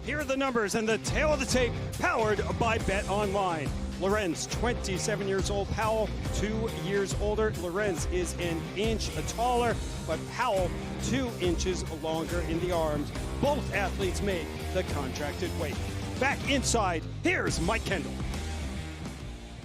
Here are the numbers and the tail of the tape, powered by Bet Online. Lorenz, 27 years old. Powell, 2 years older. Lorenz is an inch taller, but Powell 2 inches longer in the arms. Both athletes made the contracted weight. Back inside, here's Mike Kendall.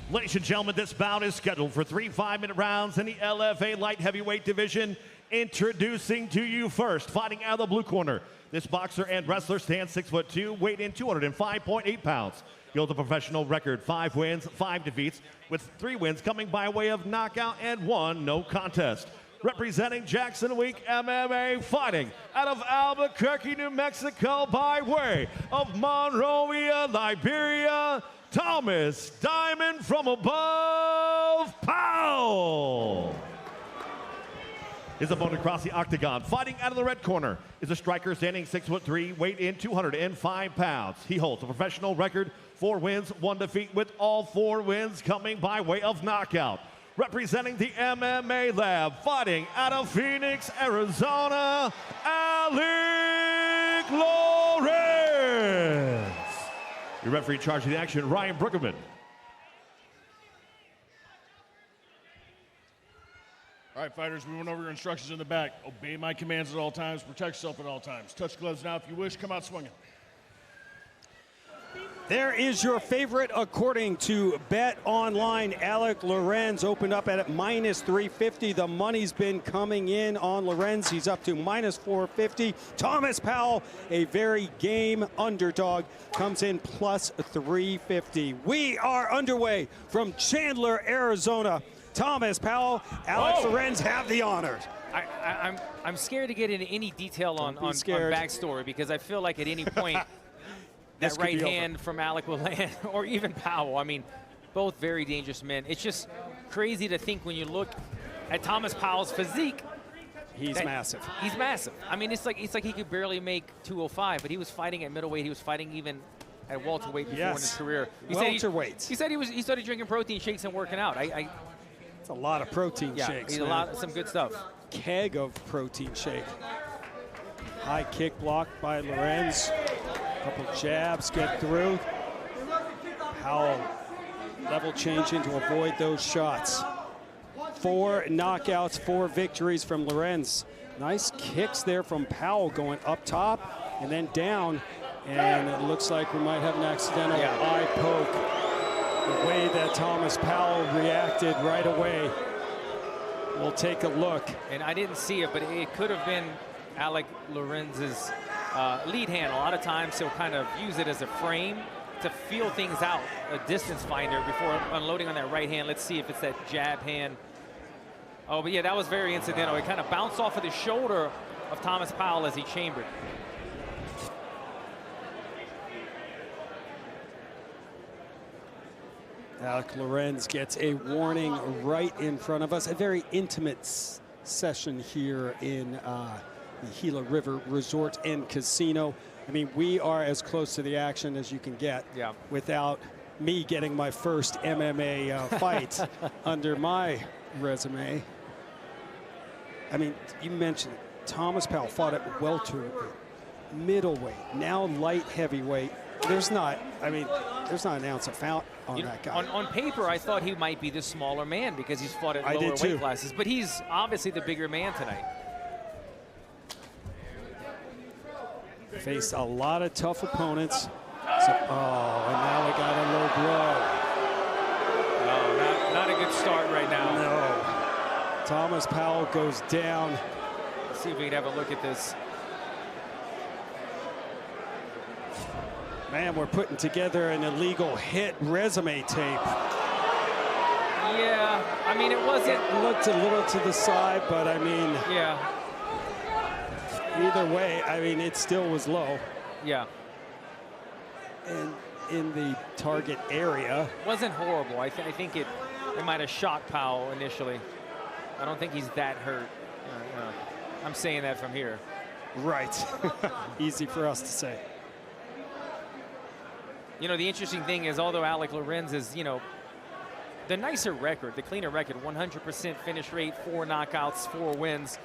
Ladies and gentlemen, this bout is scheduled for 3 5-minute rounds in the LFA light heavyweight division. Introducing to you first, fighting out of the blue corner. This boxer and wrestler stands 6'2", weighed in 205.8 pounds. He holds a professional record, 5 wins, 5 defeats, with 3 wins coming by way of knockout and 1 no contest. Representing Jackson Week MMA, fighting out of Albuquerque, New Mexico, by way of Monrovia, Liberia, Thomas Diamond from above, Powell. His opponent across the octagon, fighting out of the red corner, is a striker standing 6'3", weighed in 205 pounds. He holds a professional record, 4 wins, 1 defeat, with all 4 wins coming by way of knockout. Representing the MMA Lab, fighting out of Phoenix, Arizona, Alik Lorenz. Your referee in charge of the action, Ryan Brookerman. All right, fighters, we went over your instructions in the back. Obey my commands at all times. Protect yourself at all times. Touch gloves now if you wish. Come out swinging. There is your favorite according to Bet Online. Alik Lorenz opened up at -350. The money's been coming in on Lorenz. He's up to -450. Thomas Powell, a very game underdog, comes in +350. We are underway from Chandler, Arizona. Thomas Powell, Alex Lorenz have the honors. I'm scared to get into any detail on backstory, because I feel like at any point that right hand from Alik will land, or even Powell. I mean, both very dangerous men. It's just crazy to think when you look at Thomas Powell's physique. He's massive. He's massive. I mean, it's like he could barely make 205, but he was fighting at middleweight. He was fighting even at welterweight before in his career. He said he started drinking protein shakes and working out. It's a lot of protein shakes. Some good stuff. Keg of protein shake. High kick blocked by Lorenz. Couple jabs get through. Powell level changing to avoid those shots. 4 knockouts, 4 victories from Lorenz. Nice kicks there from Powell, going up top and then down. And it looks like we might have an accidental eye poke. The way that Thomas Powell reacted right away. We'll take a look. And I didn't see it, but it could have been Alik Lorenz's lead hand. A lot of times he'll kind of use it as a frame to feel things out, a distance finder before unloading on that right hand. Let's see if it's that jab hand. Oh, but yeah, that was very incidental. It kind of bounced off of the shoulder of Thomas Powell as he chambered. Alik Lorenz gets a warning right in front of us. A very intimate session here in the Gila River Resort and Casino. I mean, we are as close to the action as you can get without me getting my first MMA fight under my resume. I mean, you mentioned it. Thomas Powell fought at welterweight, middleweight, now light heavyweight. There's not an ounce of fat on that guy. On paper, I thought he might be the smaller man because he's fought at lower weight classes, but he's obviously the bigger man tonight. Faced a lot of tough opponents. So, and now we got a low blow. Oh, not a good start right now. No. Thomas Powell goes down. Let's see if we can have a look at this. Man, we're putting together an illegal hit resume tape. Yeah, I mean, it wasn't. It looked a little to the side, but I mean. Yeah. Either way, I mean, it still was low. Yeah. And in the target area. Wasn't horrible. I think it might have shocked Powell initially. I don't think he's that hurt. I'm saying that from here. Right. Easy for us to say. You know, the interesting thing is, although Alik Lorenz is, the nicer record, the cleaner record, 100% finish rate, 4 knockouts, 4 wins.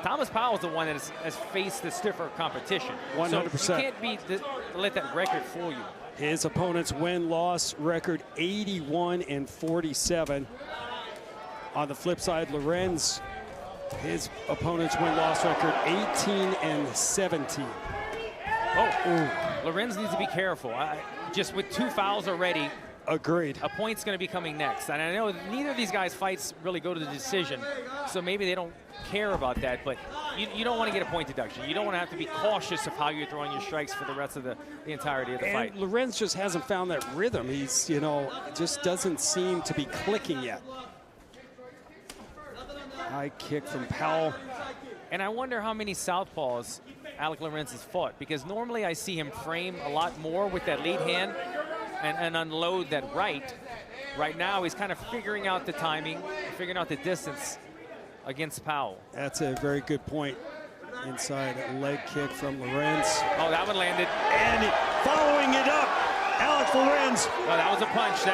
Thomas Powell is the one that has faced the stiffer competition. 100%. So you can't let that record fool you. His opponent's win-loss record 81-47. On the flip side, Lorenz, his opponent's win-loss record 18-17. Oh, Lorenz needs to be careful. Just with 2 fouls already. Agreed. A point's going to be coming next. And I know neither of these guys' fights really go to the decision, so maybe they don't care about that, but you don't want to get a point deduction. You don't want to have to be cautious of how you're throwing your strikes for the rest of the entirety of the fight. Lorenz just hasn't found that rhythm. He's, just doesn't seem to be clicking yet. High kick from Powell. And I wonder how many southpaws Alik Lorenz has fought, because normally I see him frame a lot more with that lead hand and unload that right. Right now he's kind of figuring out the timing, figuring out the distance against Powell. That's a very good point. Inside leg kick from Lorenz. Oh, that one landed. And following it up, Alik Lorenz. Well, that was a punch.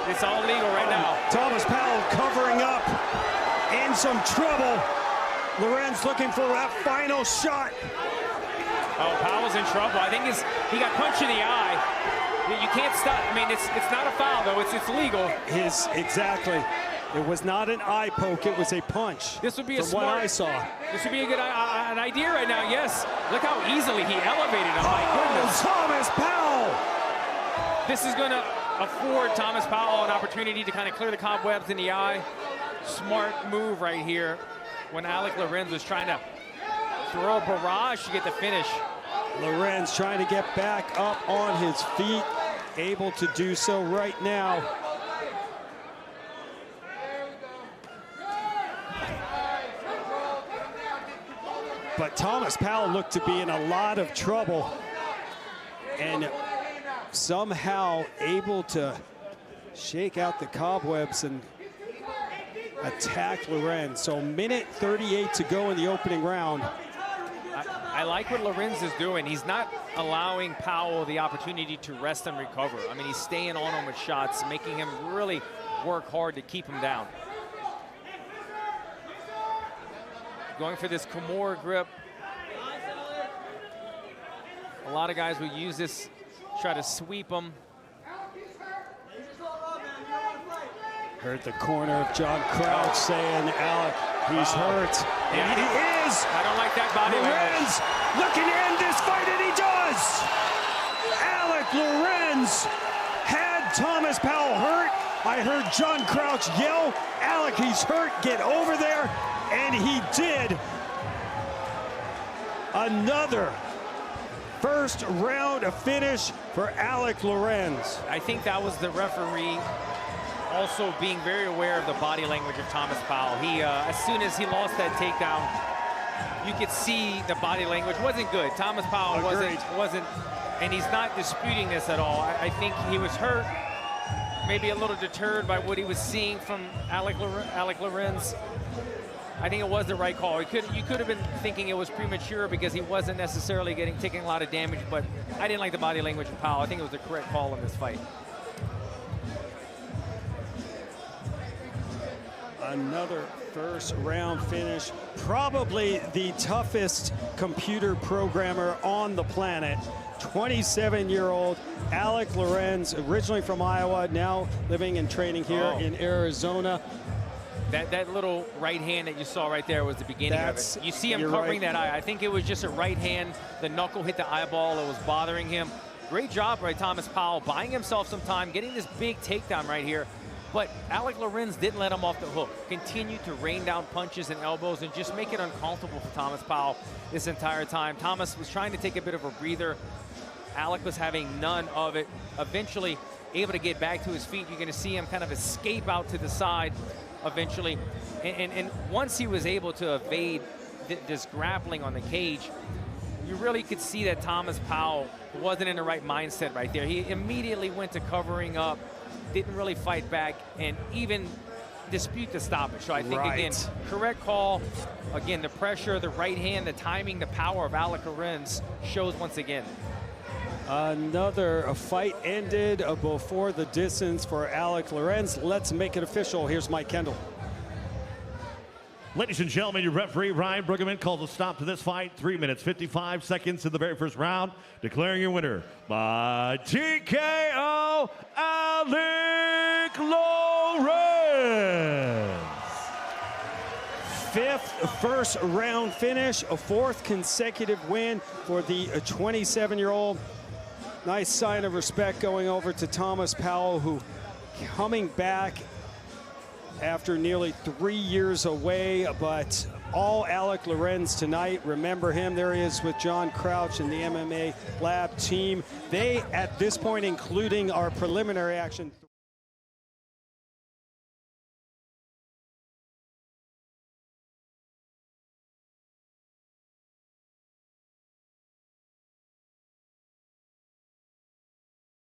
It's all legal right now. Thomas Powell covering up, in some trouble. Lorenz looking for that final shot. Oh, Powell's in trouble. I think he got punched in the eye. You can't stop. I mean, it's not a foul, though. It's legal. Exactly. It was not an eye poke. It was a punch. This would be from what I saw. This would be a good an idea right now. Yes. Look how easily he elevated him. My goodness. Thomas Powell. This is going to afford Thomas Powell an opportunity to kind of clear the cobwebs in the eye. Smart move right here when Alik Lorenz was trying to throw a barrage to get the finish. Lorenz trying to get back up on his feet, able to do so right now. But Thomas Powell looked to be in a lot of trouble and somehow able to shake out the cobwebs and attack Lorenz. So minute 38 to go in the opening round. I like what Lorenz is doing. He's not allowing Powell the opportunity to rest and recover. I mean, he's staying on him with shots, making him really work hard to keep him down. Going for this Kimura grip. A lot of guys will use this, try to sweep him. Heard the corner of John Crouch saying, Alik, he's hurt. Yeah, and he is. I don't like that body Lorenz looking to end this fight, and he does. Alik Lorenz had Thomas Powell hurt. I heard John Crouch yell, Alik, he's hurt, get over there. And he did. Another first round finish for Alik Lorenz. I think that was the referee also being very aware of the body language of Thomas Powell. He, as soon as he lost that takedown, you could see the body language wasn't good. Thomas Powell wasn't, and he's not disputing this at all. I think he was hurt, maybe a little deterred by what he was seeing from Alik Lorenz. I think it was the right call. You could have been thinking it was premature because he wasn't necessarily taking a lot of damage, but I didn't like the body language of Powell. I think it was the correct call in this fight. Another first round finish. Probably the toughest computer programmer on the planet. 27-year-old Alik Lorenz, originally from Iowa, now living and training here in Arizona. That little right hand that you saw right there was the beginning of it. You see him covering that eye. I think it was just a right hand. The knuckle hit the eyeball. It was bothering him. Great job by Thomas Powell, buying himself some time, getting this big takedown right here. But Alik Lorenz didn't let him off the hook. Continued to rain down punches and elbows and just make it uncomfortable for Thomas Powell this entire time. Thomas was trying to take a bit of a breather. Alik was having none of it. Eventually able to get back to his feet. You're going to see him kind of escape out to the side eventually. And once he was able to evade this grappling on the cage, you really could see that Thomas Powell wasn't in the right mindset right there. He immediately went to covering up, didn't really fight back, and even dispute the stoppage. So I think, again, correct call. Again, the pressure, the right hand, the timing, the power of Alik Lorenz shows once again. Another fight ended before the distance for Alik Lorenz. Let's make it official. Here's Mike Kendall. Ladies and gentlemen, your referee, Ryan Bruggeman, calls a stop to this fight. 3 minutes, 55 seconds in the very first round. Declaring your winner by TKO, Alik Lorenz. Fifth first round finish, a fourth consecutive win for the 27-year-old. Nice sign of respect going over to Thomas Powell, who coming back after nearly 3 years away, but all Alik Lorenz tonight. Remember him, there he is with John Crouch and the MMA Lab team. They, at this point, including our preliminary action.